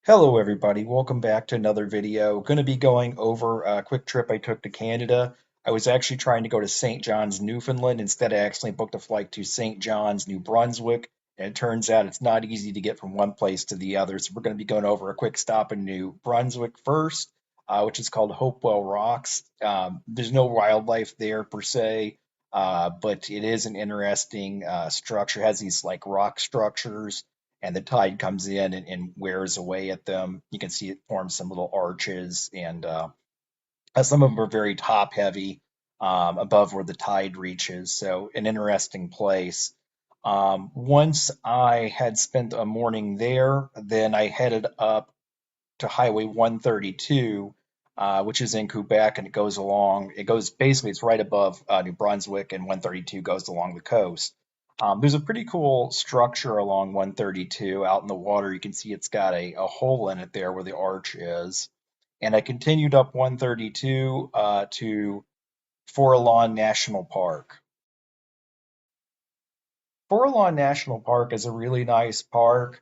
Hello everybody, welcome back to another video. Going to be going over a quick trip I took to Canada. I was actually trying to go to St. John's, Newfoundland. Instead, I accidentally booked a flight to St. John's, New Brunswick, and it turns out it's not easy to get from one place to the other. So we're going to be going over a quick stop in New Brunswick first, which is called Hopewell Rocks. There's no wildlife there per se, but it is an interesting structure. It has these like rock structures and the tide comes in and wears away at them. You can see it forms some little arches, and some of them are very top heavy above where the tide reaches. So, an interesting place. Once I had spent a morning there, then I headed up to Highway 132, which is in Quebec, and it goes basically, it's right above New Brunswick, and 132 goes along the coast. There's a pretty cool structure along 132 out in the water. You can see it's got a hole in it there where the arch is. And I continued up 132 to Forillon National Park. Forillon National Park is a really nice park.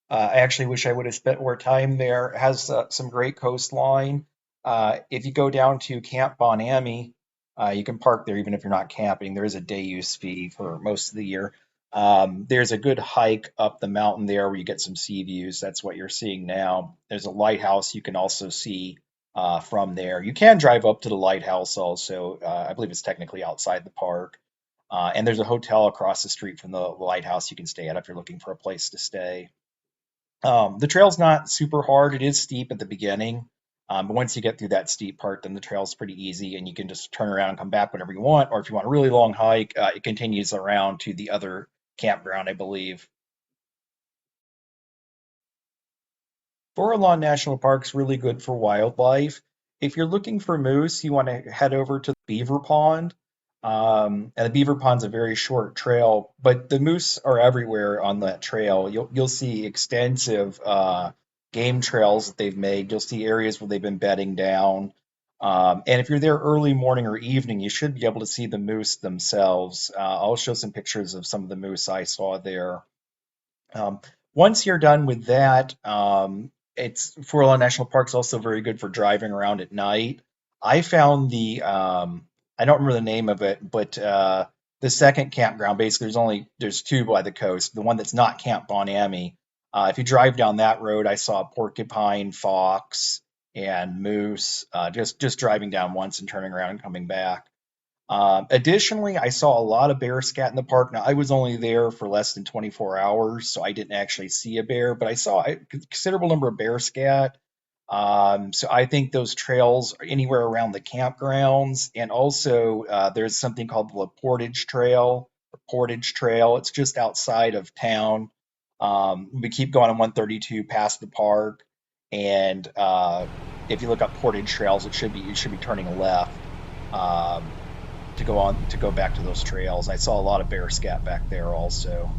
I actually wish I would have spent more time there. It has some great coastline. If you go down to Camp Bonamy, you can park there even if you're not camping. There is a day use fee for most of the year. There's a good hike up the mountain there where you get some sea views. That's what you're seeing now. There's a lighthouse you can also see from there. You can drive up to the lighthouse also. I believe it's technically outside the park. And there's a hotel across the street from the lighthouse you can stay at if you're looking for a place to stay. The trail's not super hard. It is steep at the beginning. But once you get through that steep part, then the trail's pretty easy and you can just turn around and come back whenever you want. Or if you want a really long hike, it continues around to the other campground, I believe. Forillon National Park's really good for wildlife. If you're looking for moose, you want to head over to the Beaver Pond. And the Beaver Pond's a very short trail, but the moose are everywhere on that trail. You'll see extensive game trails that they've made. You'll see areas where they've been bedding down. And if you're there early morning or evening, you should be able to see the moose themselves. I'll show some pictures of some of the moose I saw there. Um, Once you're done with that, it's Forlawn National Park's also very good for driving around at night. I found I don't remember the name of it, but the second campground, basically, there's two by the coast. The one that's not Camp Bonamy. If you drive down that road, I saw porcupine, fox, and moose. Just driving down once and turning around and coming back. Additionally, I saw a lot of bear scat in the park. Now, I was only there for less than 24 hours, so I didn't actually see a bear, but I saw a considerable number of bear scat. So I think those trails are anywhere around the campgrounds, and also there's something called the Portage Trail. Or Portage Trail. It's just outside of town. We keep going on 132 past the park, and if you look up Portage Trails, you should be turning left. Um, to go back to those trails. I saw a lot of bear scat back there also.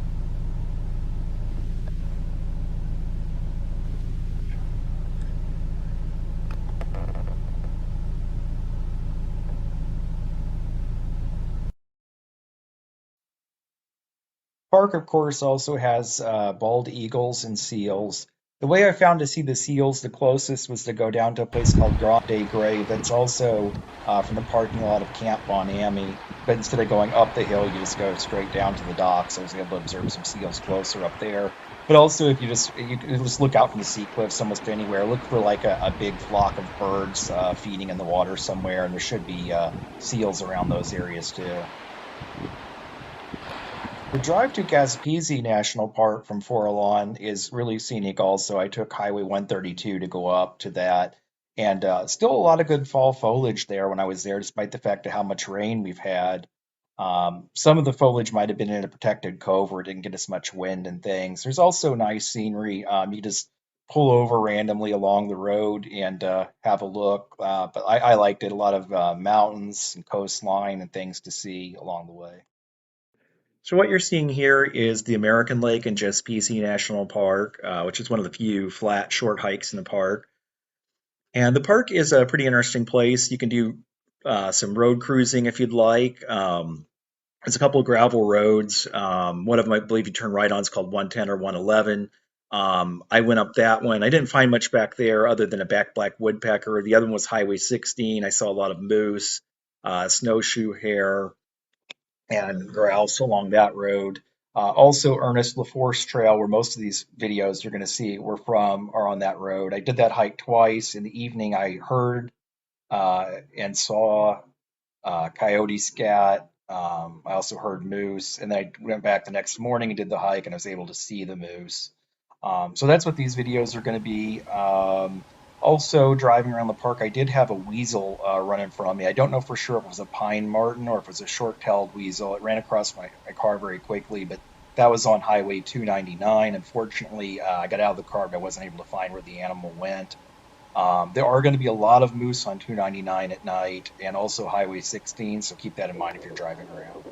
Park, of course, also has bald eagles and seals. The way I found to see the seals the closest was to go down to a place called Grande Grave. That's also from the parking lot of Camp Bonamy. But instead of going up the hill, you just go straight down to the docks. I was able to observe some seals closer up there. But also, if you can just look out from the sea cliffs almost anywhere, look for like a big flock of birds feeding in the water somewhere, and there should be seals around those areas too. The drive to Gaspesie National Park from Forillon is really scenic also. I took Highway 132 to go up to that, and still a lot of good fall foliage there when I was there, despite the fact of how much rain we've had. Some of the foliage might have been in a protected cove where it didn't get as much wind and things. There's also nice scenery. You just pull over randomly along the road and have a look. But I liked it. A lot of mountains and coastline and things to see along the way. So what you're seeing here is the American Lake and Gaspesie National Park, which is one of the few flat, short hikes in the park. And the park is a pretty interesting place. You can do some road cruising if you'd like. There's a couple of gravel roads. One of them, I believe, you turn right on is called 110 or 111. I went up that one. I didn't find much back there other than a back black woodpecker. The other one was Highway 16. I saw a lot of moose, snowshoe hare, and grouse along that road. Also, Ernest LaForce Trail, where most of these videos you're going to see were from, are on that road. I did that hike twice. In the evening, I heard and saw coyote scat. I also heard moose, and then I went back the next morning and did the hike, and I was able to see the moose. So that's what these videos are going to be. Also, driving around the park, I did have a weasel run in front of me. I don't know for sure if it was a pine marten or if it was a short-tailed weasel. It ran across my car very quickly, but that was on Highway 299. Unfortunately, I got out of the car, but I wasn't able to find where the animal went. There are going to be a lot of moose on 299 at night and also Highway 16, so keep that in mind if you're driving around.